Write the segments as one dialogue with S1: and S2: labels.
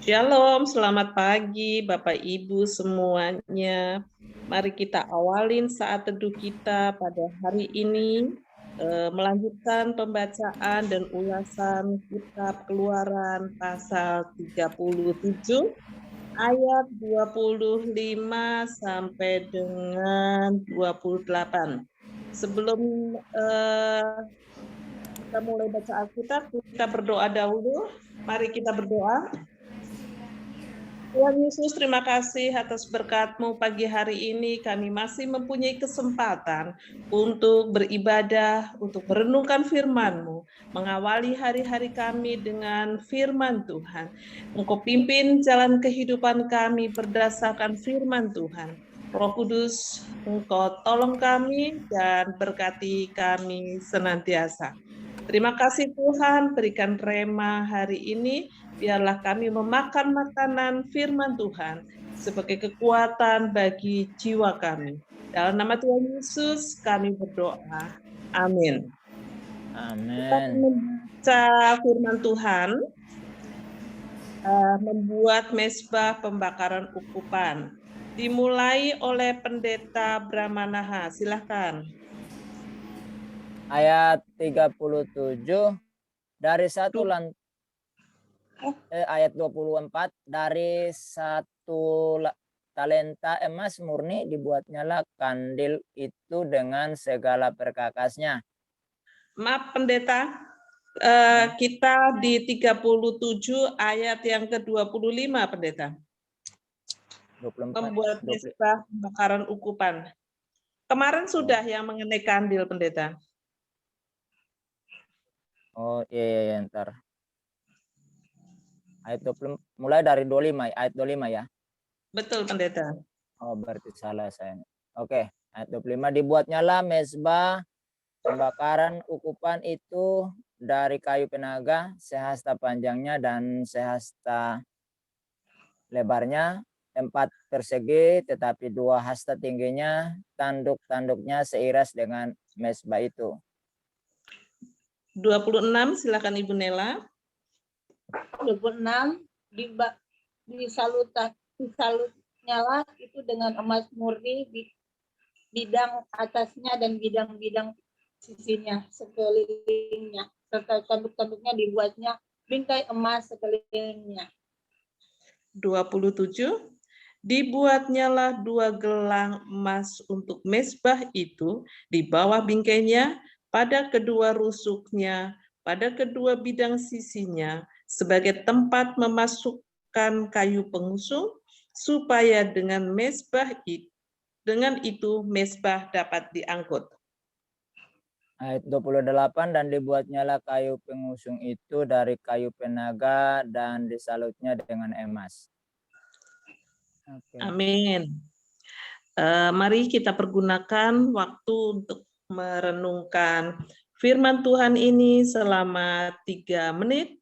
S1: Shalom, selamat pagi Bapak Ibu semuanya. Mari kita awalin saat teduh kita pada hari ini, melanjutkan pembacaan dan ulasan kitab Keluaran pasal 37 ayat 25 sampai dengan 28. Sebelum kita mulai baca Alkitab, kita berdoa dahulu. Mari kita berdoa. Tuhan Yesus, terima kasih atas berkat-Mu pagi hari ini. Kami masih mempunyai kesempatan untuk beribadah, untuk merenungkan firman-Mu, mengawali hari-hari kami dengan firman Tuhan. Engkau pimpin jalan kehidupan kami berdasarkan firman Tuhan. Roh Kudus, Engkau tolong kami dan berkati kami senantiasa. Terima kasih Tuhan, berikan rema hari ini, biarlah kami memakan makanan firman Tuhan sebagai kekuatan bagi jiwa kami. Dalam nama Tuhan Yesus kami berdoa. Amin. Kita akan
S2: Amin.
S1: membaca firman Tuhan, membuat mezbah pembakaran ukupan. Dimulai oleh Pendeta Brahmanaha. Silakan.
S2: Ayat 37 dari ayat 24, dari satu talenta emas murni dibuatnyalah kandil itu dengan segala perkakasnya.
S1: Maaf Pendeta, kita di 37 ayat yang ke-25 Pendeta.
S2: 24,
S1: Membuat mezbah pembakaran ukupan. Kemarin sudah yang mengenai kandil Pendeta.
S2: Oh iya, ntar. Ayat 20, mulai dari 25, ayat 25 ya.
S1: Betul Pendeta.
S2: Oh berarti salah saya. Oke, ayat 25, dibuatnyalah mezbah pembakaran ukupan itu dari kayu penaga, sehasta panjangnya dan sehasta lebarnya, 4 persegi, tetapi 2 hasta tingginya, tanduk-tanduknya seiras dengan mezbah itu.
S1: 26, silakan Ibu Nela.
S3: 26, disalutnyalah itu dengan emas murni di bidang atasnya dan bidang-bidang sisinya sekelilingnya, serta tanduk-tanduknya dibuatnya bingkai emas sekelilingnya.
S1: 27, dibuatnyalah 2 gelang emas untuk mezbah itu di bawah bingkainya, pada kedua rusuknya, pada kedua bidang sisinya, sebagai tempat memasukkan kayu pengusung, supaya dengan itu mezbah dapat diangkut.
S2: Ayat 28, dan dibuatnyalah kayu pengusung itu dari kayu penaga dan disalutnya dengan emas. Okay.
S1: Amin. Mari kita pergunakan waktu untuk merenungkan firman Tuhan ini selama 3 menit.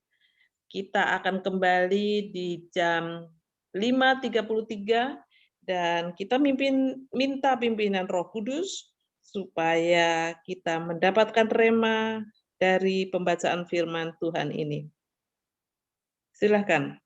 S1: Kita akan kembali di jam 5.33 dan kita minta pimpinan Roh Kudus supaya kita mendapatkan rema dari pembacaan firman Tuhan ini. Silakan.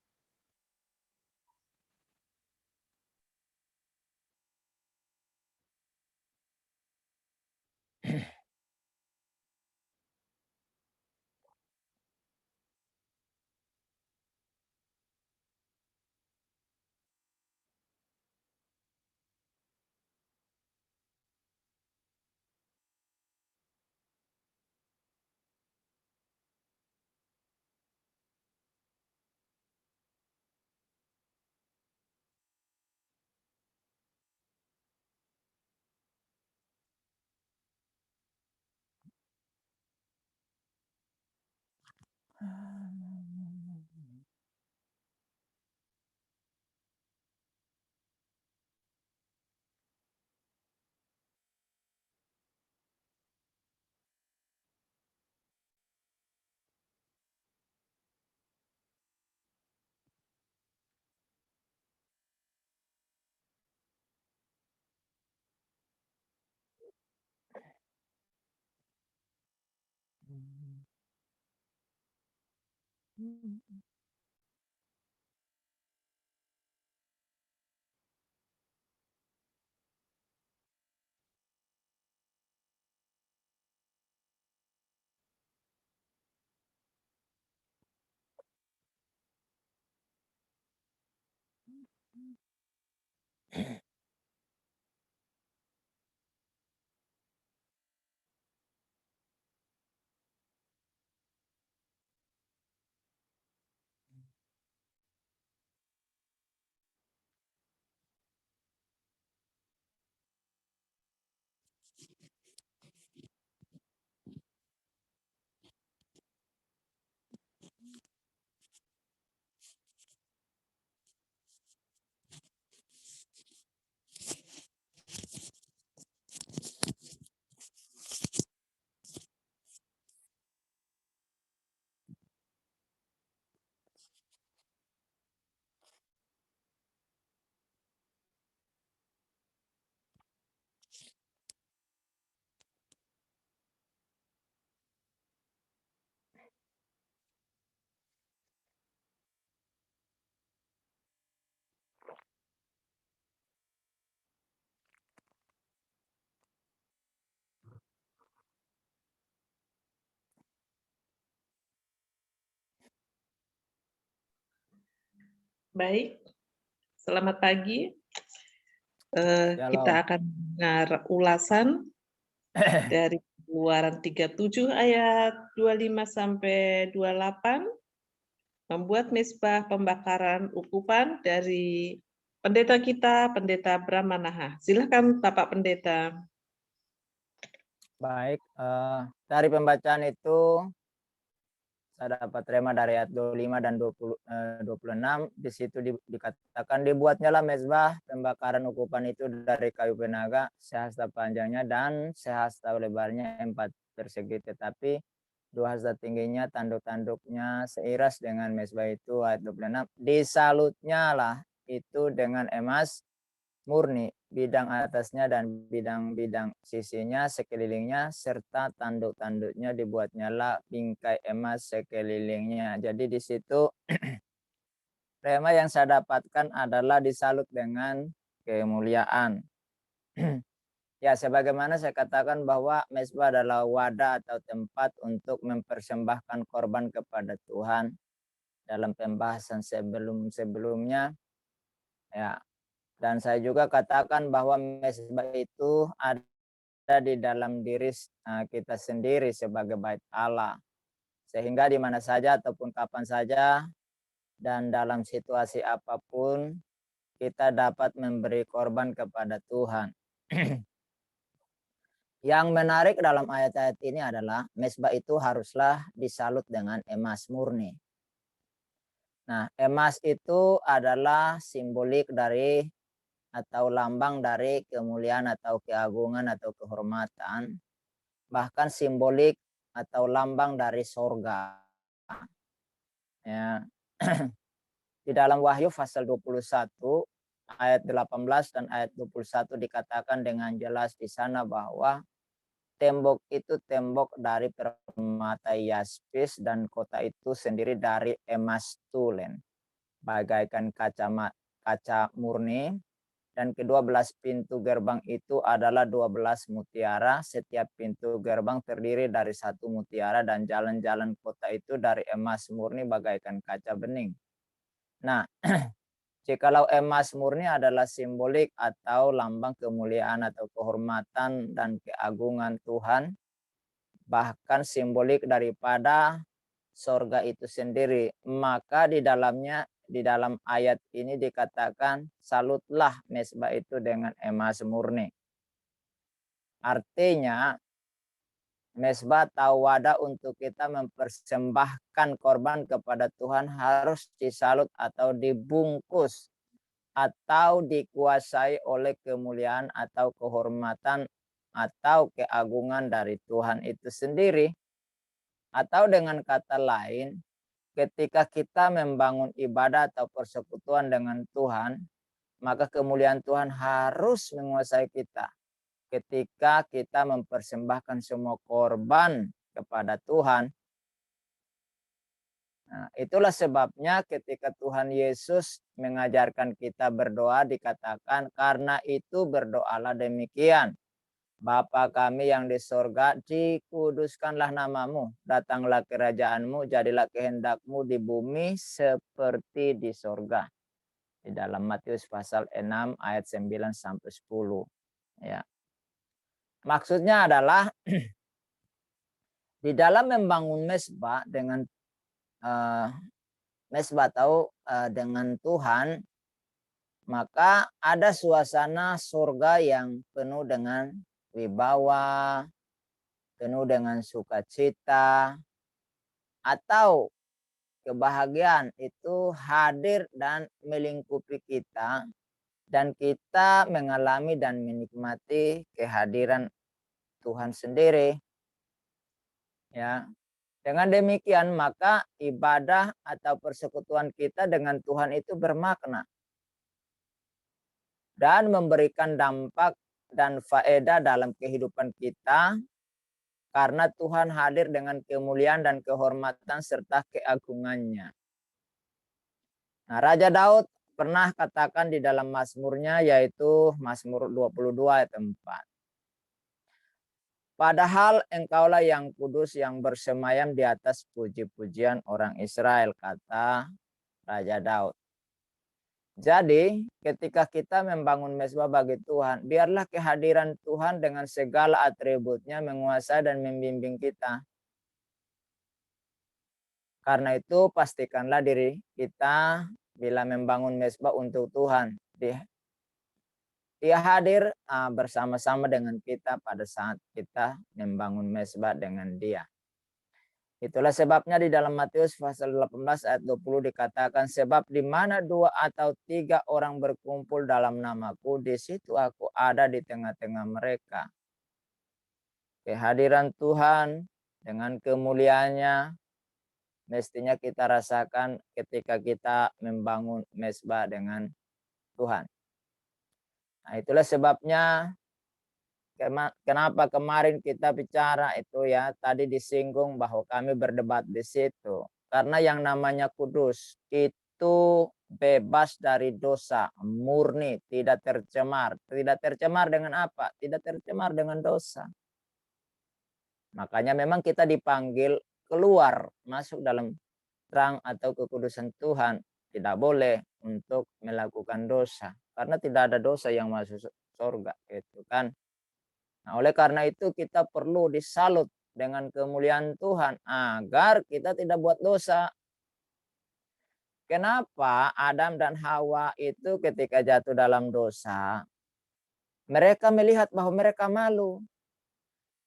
S1: Baik, selamat pagi.
S2: Shalom.
S1: Kita akan mendengar ulasan dari Keluaran 37 ayat 25 sampai 28, membuat mezbah pembakaran ukupan dari pendeta kita, Pendeta Brahmanaha. Silakan Bapak Pendeta.
S2: Baik, dari pembacaan itu saya dapat terima dari ayat 25 dan 26. Di situ dikatakan dibuatnyalah mezbah pembakaran ukupan itu dari kayu penaga, sehasta panjangnya dan sehasta lebarnya 4 persegi, tetapi 2 hasta tingginya, tanduk-tanduknya seiras dengan mezbah itu. Ayat 26, disalutnya lah itu dengan emas murni, bidang atasnya dan bidang-bidang sisinya sekelilingnya, serta tanduk-tanduknya dibuatnyalah bingkai emas sekelilingnya. Jadi di situ tema yang saya dapatkan adalah disalut dengan kemuliaan. Ya, sebagaimana saya katakan bahwa mezbah adalah wadah atau tempat untuk mempersembahkan korban kepada Tuhan. Dalam pembahasan sebelum-sebelumnya, ya, dan saya juga katakan bahwa mezbah itu ada di dalam diri kita sendiri sebagai bait Allah. Sehingga di mana saja ataupun kapan saja dan dalam situasi apapun kita dapat memberi korban kepada Tuhan. Yang menarik dalam ayat-ayat ini adalah mezbah itu haruslah disalut dengan emas murni. Nah, emas itu adalah simbolik dari atau lambang dari kemuliaan atau keagungan atau kehormatan, bahkan simbolik atau lambang dari sorga. Ya. Di dalam Wahyu pasal 21 ayat 18 dan ayat 21 dikatakan dengan jelas di sana bahwa tembok itu tembok dari permata yaspis dan kota itu sendiri dari emas tulen, bagaikan kaca murni. Dan ke-12 pintu gerbang itu adalah 12 mutiara. Setiap pintu gerbang terdiri dari 1 mutiara dan jalan-jalan kota itu dari emas murni bagaikan kaca bening. Nah, jikalau emas murni adalah simbolik atau lambang kemuliaan atau kehormatan dan keagungan Tuhan, bahkan simbolik daripada sorga itu sendiri, maka di dalam ayat ini dikatakan salutlah mezbah itu dengan emas murni. Artinya mezbah atau wadah untuk kita mempersembahkan korban kepada Tuhan harus disalut atau dibungkus atau dikuasai oleh kemuliaan atau kehormatan atau keagungan dari Tuhan itu sendiri. Atau dengan kata lain, ketika kita membangun ibadah atau persekutuan dengan Tuhan, maka kemuliaan Tuhan harus menguasai kita. Ketika kita mempersembahkan semua korban kepada Tuhan. Nah, itulah sebabnya ketika Tuhan Yesus mengajarkan kita berdoa dikatakan, karena itu berdoalah demikian. Bapa kami yang di sorga, dikuduskanlah namamu, datanglah kerajaanmu, jadilah kehendakmu di bumi seperti di sorga. Di dalam Matius pasal 6 ayat 9 sampai 10. Ya. Maksudnya adalah di dalam membangun mesbah dengan mesbah atau dengan Tuhan, maka ada suasana surga yang penuh dengan wibawa, penuh dengan sukacita, atau kebahagiaan itu hadir dan melingkupi kita, dan kita mengalami dan menikmati kehadiran Tuhan sendiri. Ya, dengan demikian maka ibadah atau persekutuan kita dengan Tuhan itu bermakna dan memberikan dampak dan faedah dalam kehidupan kita, karena Tuhan hadir dengan kemuliaan dan kehormatan serta keagungannya. Nah, Raja Daud pernah katakan di dalam Mazmurnya, yaitu Mazmur 22 ayat 4. Padahal engkaulah yang kudus yang bersemayam di atas puji-pujian orang Israel, kata Raja Daud. Jadi ketika kita membangun mezbah bagi Tuhan, biarlah kehadiran Tuhan dengan segala atributnya menguasai dan membimbing kita. Karena itu pastikanlah diri kita bila membangun mezbah untuk Tuhan, Dia hadir bersama-sama dengan kita pada saat kita membangun mezbah dengan Dia. Itulah sebabnya di dalam Matius pasal 18 ayat 20 dikatakan, sebab di mana 2 atau 3 orang berkumpul dalam namaku, di situ aku ada di tengah-tengah mereka. Kehadiran Tuhan dengan kemuliaannya mestinya kita rasakan ketika kita membangun mezbah dengan Tuhan. Nah, itulah sebabnya kenapa kemarin kita bicara itu ya, tadi disinggung bahwa kami berdebat di situ. Karena yang namanya kudus itu bebas dari dosa, murni, tidak tercemar. Tidak tercemar dengan apa? Tidak tercemar dengan dosa. Makanya memang kita dipanggil keluar, masuk dalam terang atau kekudusan Tuhan. Tidak boleh untuk melakukan dosa. Karena tidak ada dosa yang masuk surga. Itu kan. Nah, oleh karena itu kita perlu disalut dengan kemuliaan Tuhan agar kita tidak buat dosa. Kenapa Adam dan Hawa itu ketika jatuh dalam dosa, mereka melihat bahwa mereka malu.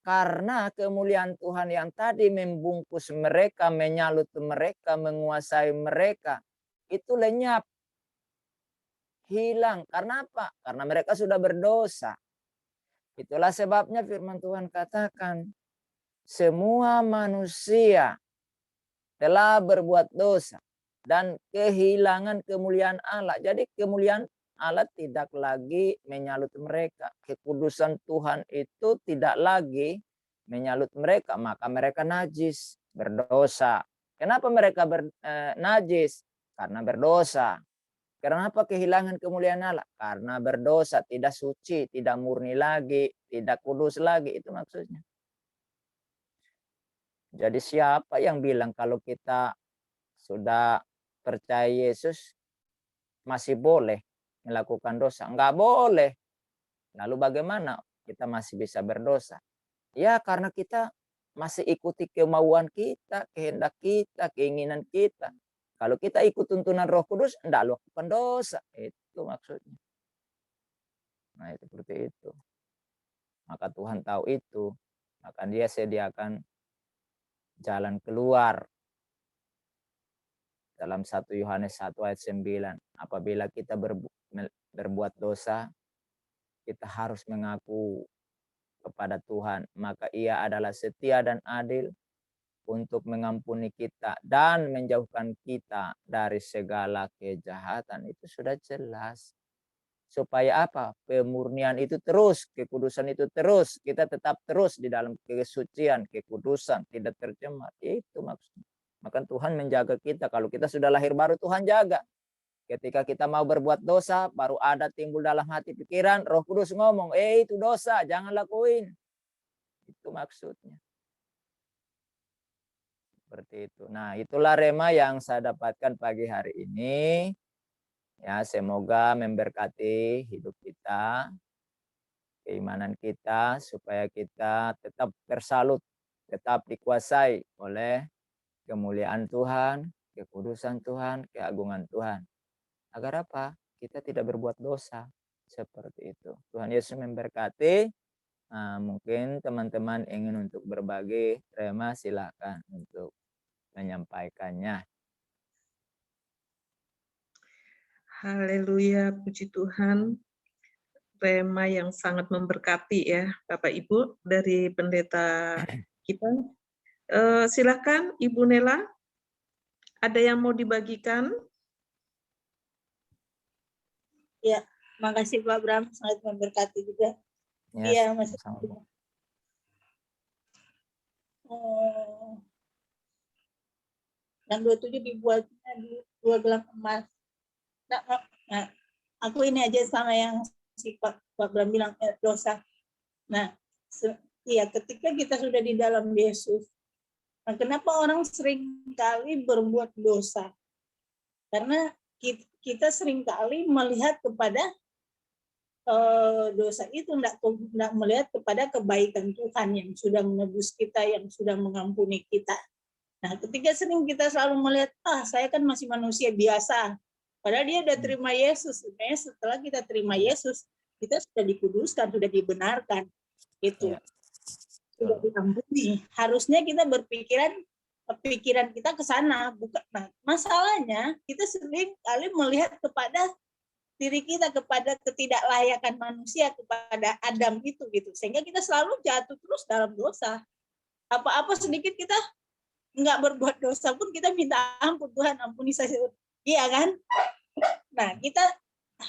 S2: Karena kemuliaan Tuhan yang tadi membungkus mereka, menyalut mereka, menguasai mereka, itu lenyap, hilang. Karena apa? Karena mereka sudah berdosa. Itulah sebabnya firman Tuhan katakan, semua manusia telah berbuat dosa dan kehilangan kemuliaan Allah. Jadi kemuliaan Allah tidak lagi menyalut mereka. Kekudusan Tuhan itu tidak lagi menyalut mereka. Maka mereka najis, berdosa. Kenapa mereka najis? Karena berdosa. Kenapa kehilangan kemuliaan Allah? Karena berdosa, tidak suci, tidak murni lagi, tidak kudus lagi. Itu maksudnya. Jadi siapa yang bilang kalau kita sudah percaya Yesus masih boleh melakukan dosa? Enggak boleh. Lalu bagaimana kita masih bisa berdosa? Ya karena kita masih ikuti kemauan kita, kehendak kita, keinginan kita. Kalau kita ikut tuntunan Roh Kudus, enggak lakukan dosa. Itu maksudnya. Nah, itu seperti itu. Maka Tuhan tahu itu. Maka Dia sediakan jalan keluar. Dalam 1 Yohanes 1 ayat 9. Apabila kita berbuat dosa, kita harus mengaku kepada Tuhan. Maka Ia adalah setia dan adil untuk mengampuni kita dan menjauhkan kita dari segala kejahatan. Itu sudah jelas. Supaya apa? Pemurnian itu terus, kekudusan itu terus. Kita tetap terus di dalam kesucian, kekudusan, tidak tercemar. Itu maksudnya. Maka Tuhan menjaga kita. Kalau kita sudah lahir baru, Tuhan jaga. Ketika kita mau berbuat dosa, baru ada timbul dalam hati pikiran, Roh Kudus ngomong, itu dosa, jangan lakuin. Itu maksudnya. Seperti itu. Nah, itulah rema yang saya dapatkan pagi hari ini. Ya, semoga memberkati hidup kita, keimanan kita, supaya kita tetap tersalut, tetap dikuasai oleh kemuliaan Tuhan, kekudusan Tuhan, keagungan Tuhan. Agar apa? Kita tidak berbuat dosa. Seperti itu. Tuhan Yesus memberkati. Nah, mungkin teman-teman ingin untuk berbagi, terima silakan untuk menyampaikannya.
S1: Haleluya, puji Tuhan. Tema yang sangat memberkati ya, Bapak Ibu dari pendeta kita. Silakan Ibu Nela, ada yang mau dibagikan?
S3: Ya, makasih Pak Bram, sangat memberkati juga.
S2: Ya,
S3: Iya, Mas.
S2: sama-sama.
S3: Yang 27 dibuatnya di 2 gelang emas. Nah, aku ini aja sama yang si Pak Bram bilang dosa. Nah, iya, ketika kita sudah di dalam Yesus, nah, kenapa orang sering kali berbuat dosa? Karena kita sering kali melihat kepada dosa itu, tidak melihat kepada kebaikan Tuhan yang sudah menebus kita, yang sudah mengampuni kita. Nah, ketika sering kita selalu melihat, saya kan masih manusia biasa. Padahal dia sudah terima Yesus. Sebenarnya setelah kita terima Yesus, kita sudah dikuduskan, sudah dibenarkan. Itu. Sudah diampuni. Harusnya kita pikiran kita ke sana. Bukan. Nah, masalahnya, kita sering kali melihat kepada diri kita, kepada ketidaklayakan manusia, kepada Adam itu gitu. Sehingga kita selalu jatuh terus dalam dosa. Apa-apa sedikit kita nggak berbuat dosa pun kita minta ampun, Tuhan ampuni saya. Iya kan? Nah,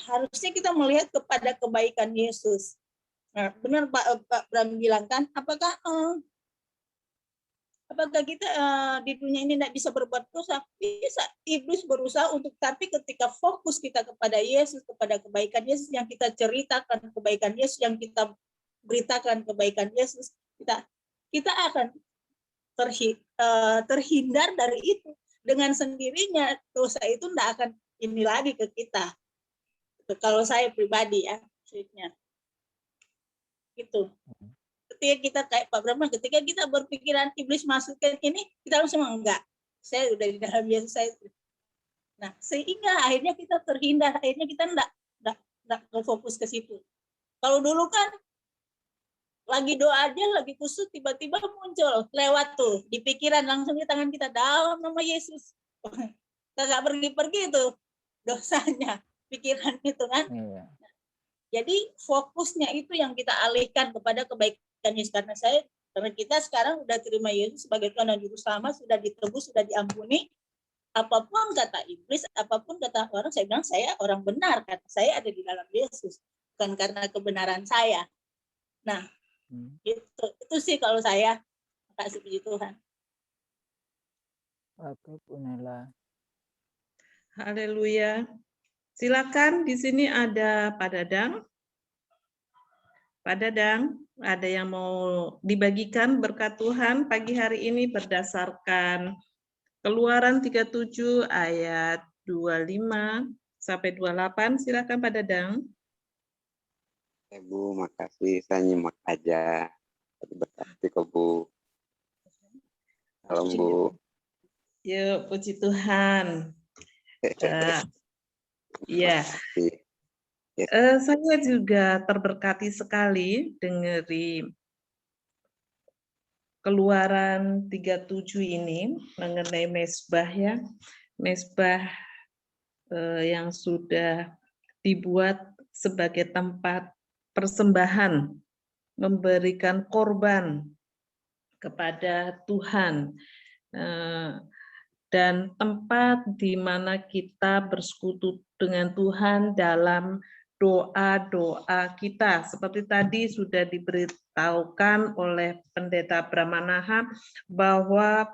S3: harusnya kita melihat kepada kebaikan Yesus. Nah, benar Pak Bram bilang kan, apakah kita di dunia ini tidak bisa berbuat dosa? Bisa. Iblis berusaha untuk, tapi ketika fokus kita kepada Yesus, kepada kebaikan Yesus yang kita ceritakan, kebaikan Yesus yang kita beritakan, kebaikan Yesus, kita akan terhindar dari itu. Dengan sendirinya dosa itu tidak akan ini lagi ke kita. Kalau saya pribadi ya, gitu. Ketika kita kayak Pak Brahma, ketika kita berpikiran iblis masukkan ini, kita langsung enggak. Saya udah di dalam Yesus saya. Nah, sehingga akhirnya kita terhindar, akhirnya kita enggak fokus ke situ. Kalau dulu kan lagi doa aja, lagi kusut, tiba-tiba muncul lewat tuh di pikiran, langsung di tangan kita, dalam nama Yesus. Kita nggak pergi-pergi itu dosanya, pikiran itu kan. Iya. Jadi fokusnya itu yang kita alihkan kepada kebaikan Yesus, karena kita sekarang udah terima Yesus sebagai Tuhan dan Juru Selamat, sudah ditebus, sudah diampuni. Apapun kata iblis, apapun kata orang, saya bilang saya orang benar karena saya ada di dalam Yesus, bukan karena kebenaran saya. Nah, itu sih kalau saya. Makasih puji Tuhan.
S2: Oke, Bu Nela.
S1: Haleluya. Silakan, di sini ada Pak Dadang. Pak Dadang, ada yang mau dibagikan berkat Tuhan pagi hari ini berdasarkan Keluaran 37 ayat 25 sampai 28. Silakan Pak Dadang.
S4: Bu, makasih. Saya nyimak aja. Berkati kok, Bu. Salam, Bu.
S1: Yuk, puji Tuhan. Iya. Saya juga terberkati sekali dari Keluaran 37 ini mengenai mezbah ya. Mezbah yang sudah dibuat sebagai tempat persembahan, memberikan korban kepada Tuhan, dan tempat di mana kita bersekutu dengan Tuhan dalam doa-doa kita. Seperti tadi sudah diberitahukan oleh Pendeta Brahmanaha bahwa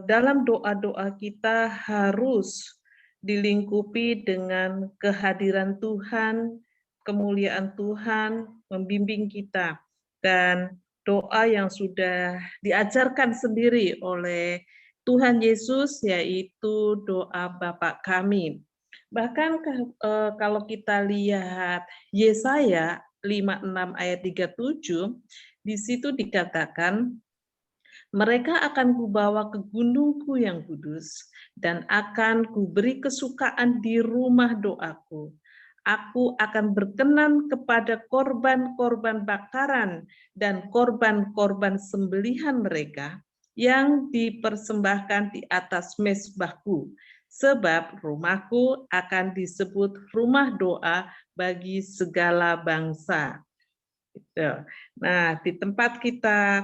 S1: dalam doa-doa kita harus dilingkupi dengan kehadiran Tuhan, kemuliaan Tuhan membimbing kita, dan doa yang sudah diajarkan sendiri oleh Tuhan Yesus, yaitu doa Bapa kami. Bahkan kalau kita lihat Yesaya 56 ayat 37, di situ dikatakan, mereka akan kubawa ke gunungku yang kudus, dan akan kuberi kesukaan di rumah doaku. Aku akan berkenan kepada korban-korban bakaran dan korban-korban sembelihan mereka yang dipersembahkan di atas mezbahku, sebab rumahku akan disebut rumah doa bagi segala bangsa. Nah, di tempat kita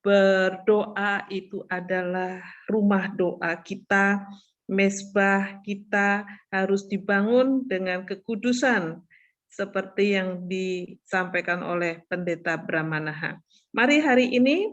S1: berdoa itu adalah rumah doa kita, mezbah kita harus dibangun dengan kekudusan seperti yang disampaikan oleh Pendeta Brahmanaha. Mari hari ini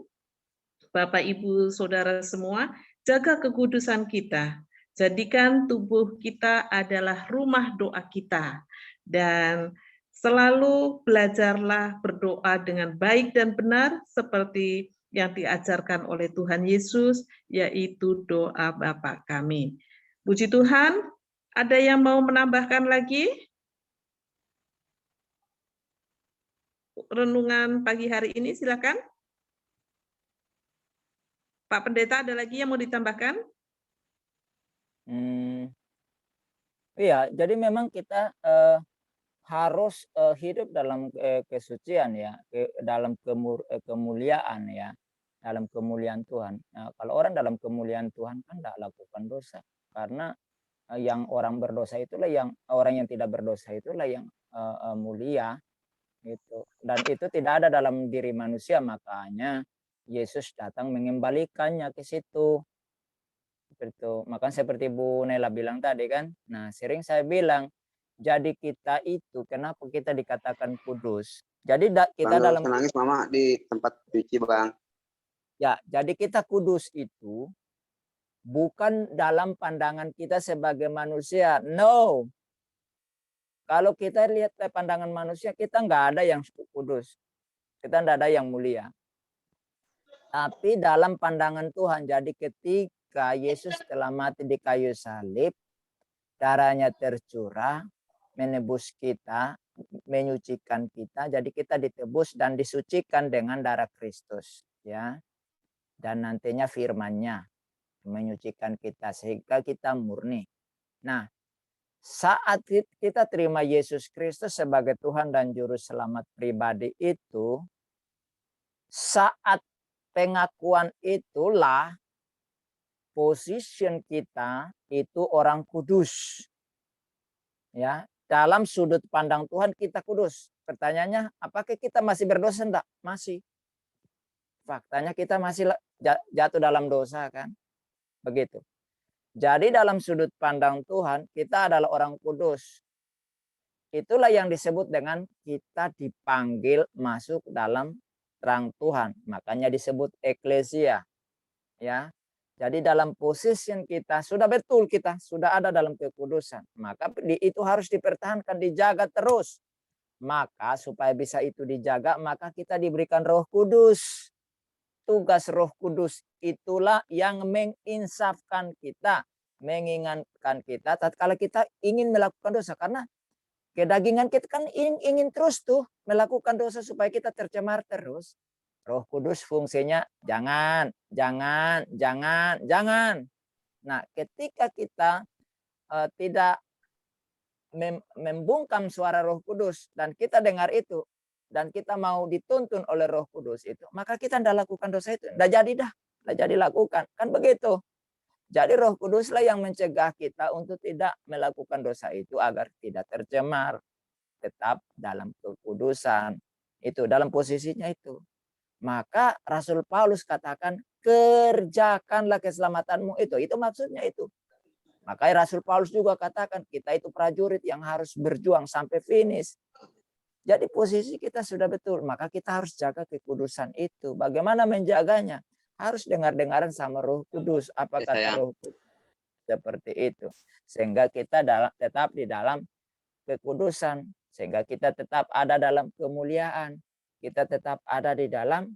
S1: Bapak Ibu Saudara semua, jaga kekudusan kita. Jadikan tubuh kita adalah rumah doa kita. Dan selalu belajarlah berdoa dengan baik dan benar seperti yang diajarkan oleh Tuhan Yesus, yaitu doa Bapa kami. Puji Tuhan, ada yang mau menambahkan lagi? Renungan pagi hari ini, silakan. Pak Pendeta, ada lagi yang mau ditambahkan?
S2: Iya, jadi memang kita harus hidup dalam kesucian ya, dalam kemuliaan ya, dalam kemuliaan Tuhan. Nah, kalau orang dalam kemuliaan Tuhan kan tidak lakukan dosa, karena yang orang berdosa itulah orang yang tidak berdosa itulah yang mulia gitu. Dan itu tidak ada dalam diri manusia, makanya Yesus datang mengembalikannya ke situ. Seperti itu. Makanya seperti Bu Nela bilang tadi kan. Nah, sering saya bilang, jadi kita itu kenapa kita dikatakan kudus? Jadi kita
S4: Bang,
S2: dalam
S4: nangis mama di tempat cuci, Bang.
S2: ya, jadi kita kudus itu bukan dalam pandangan kita sebagai manusia. No. Kalau kita lihat pandangan manusia, kita nggak ada yang kudus. Kita nggak ada yang mulia. Tapi dalam pandangan Tuhan, jadi ketika Yesus telah mati di kayu salib, darahnya tercurah, menebus kita, menyucikan kita, jadi kita ditebus dan disucikan dengan darah Kristus, ya. Dan nantinya firman-Nya menyucikan kita sehingga kita murni. Nah, saat kita terima Yesus Kristus sebagai Tuhan dan Juru Selamat pribadi itu, saat pengakuan itulah position kita itu orang kudus. Ya, dalam sudut pandang Tuhan kita kudus. Pertanyaannya, apakah kita masih berdosa? Enggak, masih. Faktanya kita masih jatuh dalam dosa kan? Begitu. Jadi dalam sudut pandang Tuhan, kita adalah orang kudus. Itulah yang disebut dengan kita dipanggil masuk dalam terang Tuhan. Makanya disebut eklesia. Ya. Jadi dalam posisi kita sudah betul, kita sudah ada dalam kekudusan. Maka itu harus dipertahankan, dijaga terus. Maka supaya bisa itu dijaga, maka kita diberikan Roh Kudus. Tugas Roh Kudus itulah yang menginsafkan kita, mengingatkan kita tatkala kita ingin melakukan dosa, karena kedagingan kita kan ingin terus tuh melakukan dosa supaya kita tercemar terus. Roh Kudus fungsinya jangan. Nah, ketika kita tidak membungkam suara Roh Kudus dan kita dengar itu, dan kita mau dituntun oleh Roh Kudus itu, maka kita tidak lakukan dosa itu. Tidak jadi lakukan. Kan begitu. Jadi Roh Kuduslah yang mencegah kita untuk tidak melakukan dosa itu agar tidak tercemar. Tetap dalam kekudusan. Itu dalam posisinya itu. Maka Rasul Paulus katakan, kerjakanlah keselamatanmu itu. Itu maksudnya itu. Makanya Rasul Paulus juga katakan, kita itu prajurit yang harus berjuang sampai finish. Jadi posisi kita sudah betul, maka kita harus jaga kekudusan itu. Bagaimana menjaganya? Harus dengar-dengaran sama Roh Kudus. Apa kata Roh Kudus? Seperti itu. Sehingga kita tetap di dalam kekudusan. Sehingga kita tetap ada dalam kemuliaan. Kita tetap ada di dalam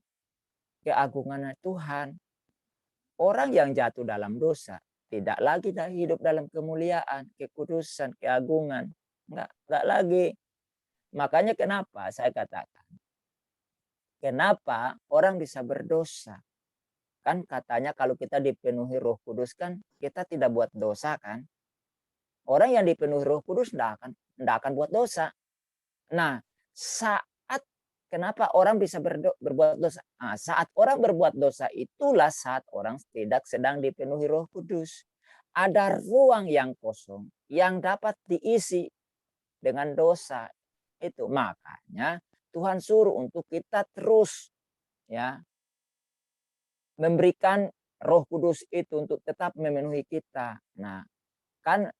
S2: keagungan Tuhan. Orang yang jatuh dalam dosa, tidak lagi hidup dalam kemuliaan, kekudusan, keagungan. Enggak lagi. Makanya kenapa saya katakan, kenapa orang bisa berdosa? Kan katanya kalau kita dipenuhi Roh Kudus kan kita tidak buat dosa kan? Orang yang dipenuhi Roh Kudus enggak akan buat dosa. Nah, kenapa orang bisa berbuat dosa? Nah, saat orang berbuat dosa itulah saat orang tidak sedang dipenuhi Roh Kudus. Ada ruang yang kosong yang dapat diisi dengan dosa. Itu makanya Tuhan suruh untuk kita terus ya memberikan Roh Kudus itu untuk tetap memenuhi kita. Nah, kan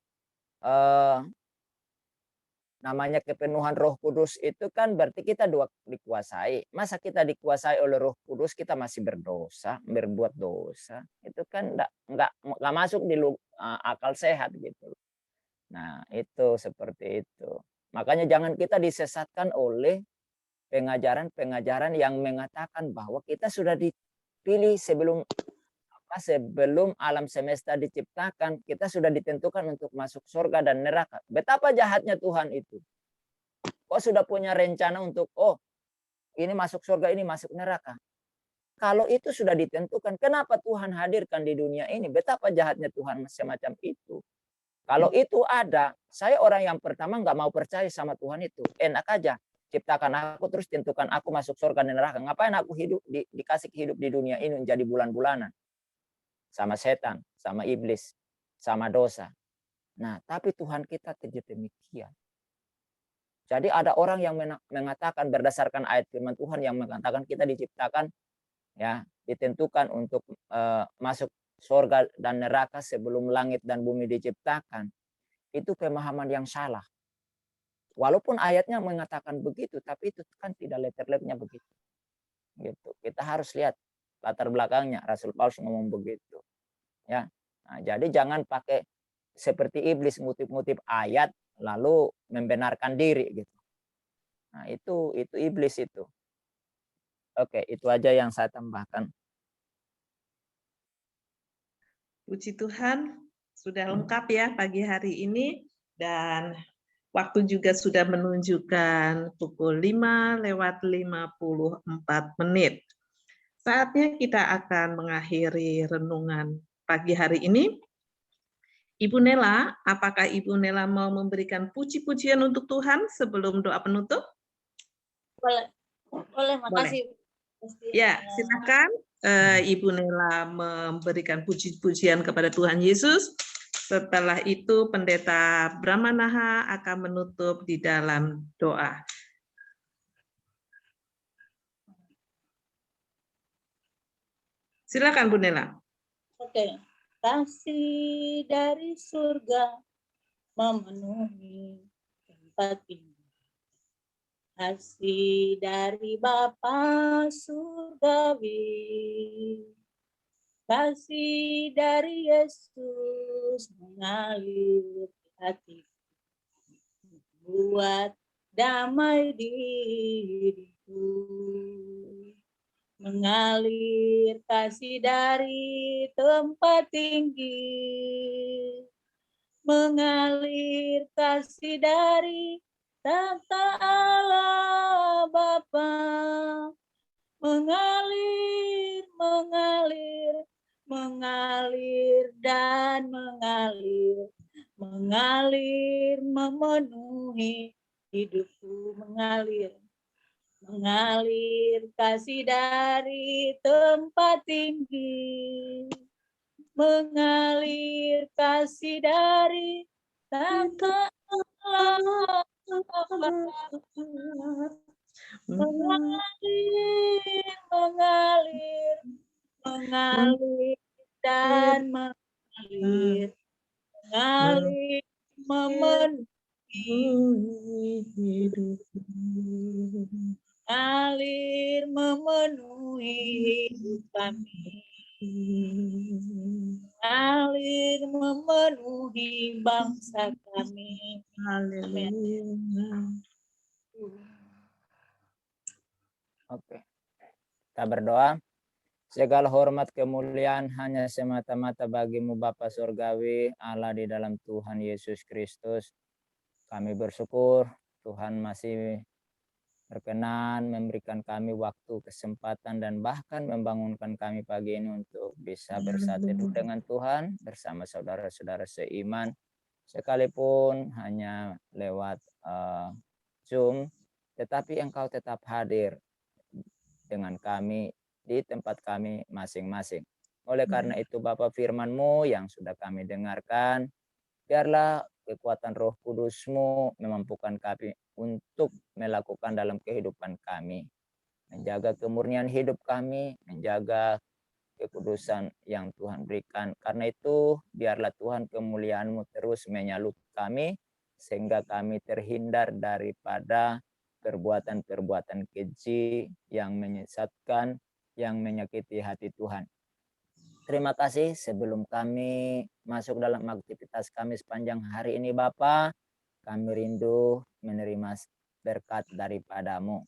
S2: namanya kepenuhan Roh Kudus itu kan berarti kita dikuasai. Masa kita dikuasai oleh Roh Kudus kita masih berdosa, berbuat dosa? Itu kan enggak masuk di akal sehat gitu. Nah, itu seperti itu. Makanya jangan kita disesatkan oleh pengajaran-pengajaran yang mengatakan bahwa kita sudah dipilih sebelum alam semesta diciptakan, kita sudah ditentukan untuk masuk surga dan neraka. Betapa jahatnya Tuhan itu. Kok sudah punya rencana untuk, ini masuk surga, ini masuk neraka. Kalau itu sudah ditentukan, kenapa Tuhan hadirkan di dunia ini? Betapa jahatnya Tuhan semacam itu. Kalau itu ada, saya orang yang pertama nggak mau percaya sama Tuhan itu. Enak aja, ciptakan aku terus tentukan aku masuk surga dan neraka. Ngapain aku dikasih hidup di dunia ini menjadi bulan-bulanan? Sama setan, sama iblis, sama dosa. Nah, tapi Tuhan kita tidak demikian. Jadi ada orang yang mengatakan berdasarkan ayat firman Tuhan yang mengatakan kita diciptakan ya, ditentukan untuk masuk surga dan neraka sebelum langit dan bumi diciptakan. Itu pemahaman yang salah. Walaupun ayatnya mengatakan begitu, tapi itu kan tidak letter-letternya begitu. Gitu. Kita harus lihat latar belakangnya. Rasul Paulus ngomong begitu. Ya. Nah, jadi jangan pakai seperti iblis ngutip-ngutip ayat lalu membenarkan diri gitu. Nah, itu iblis itu. Oke, itu aja yang saya tambahkan.
S1: Puji Tuhan, sudah lengkap ya pagi hari ini dan waktu juga sudah menunjukkan pukul 5:54. Saatnya kita akan mengakhiri renungan pagi hari ini. Ibu Nela, apakah Ibu Nela mau memberikan puji-pujian untuk Tuhan sebelum doa penutup?
S3: Boleh, makasih.
S1: Ya, silakan Ibu Nela memberikan puji-pujian kepada Tuhan Yesus. Setelah itu Pendeta Brahmanaha akan menutup di dalam doa. Silakan Bu Nela.
S3: Oke. Kasih dari surga memenuhi tempat ini. Kasih dari Bapa surgawi. Kasih dari Yesus mengalir di hati. Buat damai diriku. Mengalir kasih dari tempat tinggi. Mengalir kasih dari tahta Allah Bapa. Mengalir, mengalir, mengalir dan mengalir. Mengalir memenuhi hidupku, mengalir. Mengalir kasih dari tempat tinggi. Mengalir kasih dari tahta Allah. Mengalir, mengalir, mengalir dan mengalir. Mengalir memenuhi hidupku. Alir memenuhi hidup kami. Alir memenuhi bangsa kami.
S1: Haleluya.
S2: Oke. Kita berdoa. Segala hormat kemuliaan hanya semata-mata bagi-Mu Bapa Surgawi, Allah di dalam Tuhan Yesus Kristus. Kami bersyukur Tuhan masih berkenan memberikan kami waktu, kesempatan, dan bahkan membangunkan kami pagi ini untuk bisa bersatu dengan Tuhan bersama saudara-saudara seiman, sekalipun hanya lewat Zoom, tetapi Engkau tetap hadir dengan kami di tempat kami masing-masing. Oleh karena itu Bapa, firman-Mu yang sudah kami dengarkan, biarlah kekuatan Roh Kudus-Mu memampukan kami untuk melakukan dalam kehidupan kami. Menjaga kemurnian hidup kami, menjaga kekudusan yang Tuhan berikan. Karena itu, biarlah Tuhan kemuliaan-Mu terus menyalut kami, sehingga kami terhindar daripada perbuatan-perbuatan keji yang menyesatkan, yang menyakiti hati Tuhan. Terima kasih sebelum kami masuk dalam aktivitas kami sepanjang hari ini Bapa, kami rindu menerima berkat daripada-Mu.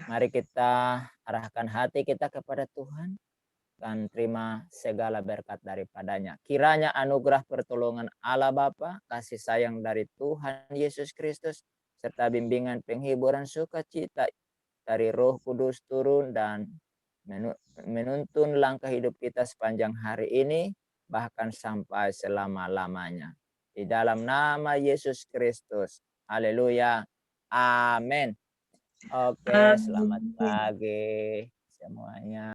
S2: Mari kita arahkan hati kita kepada Tuhan dan terima segala berkat daripadanya. Kiranya anugerah pertolongan Allah Bapa, kasih sayang dari Tuhan Yesus Kristus, serta bimbingan penghiburan sukacita dari Roh Kudus turun dan menuntun langkah hidup kita sepanjang hari ini, bahkan sampai selama-lamanya. Di dalam nama Yesus Kristus. Haleluya. Amin. Oke, selamat pagi semuanya.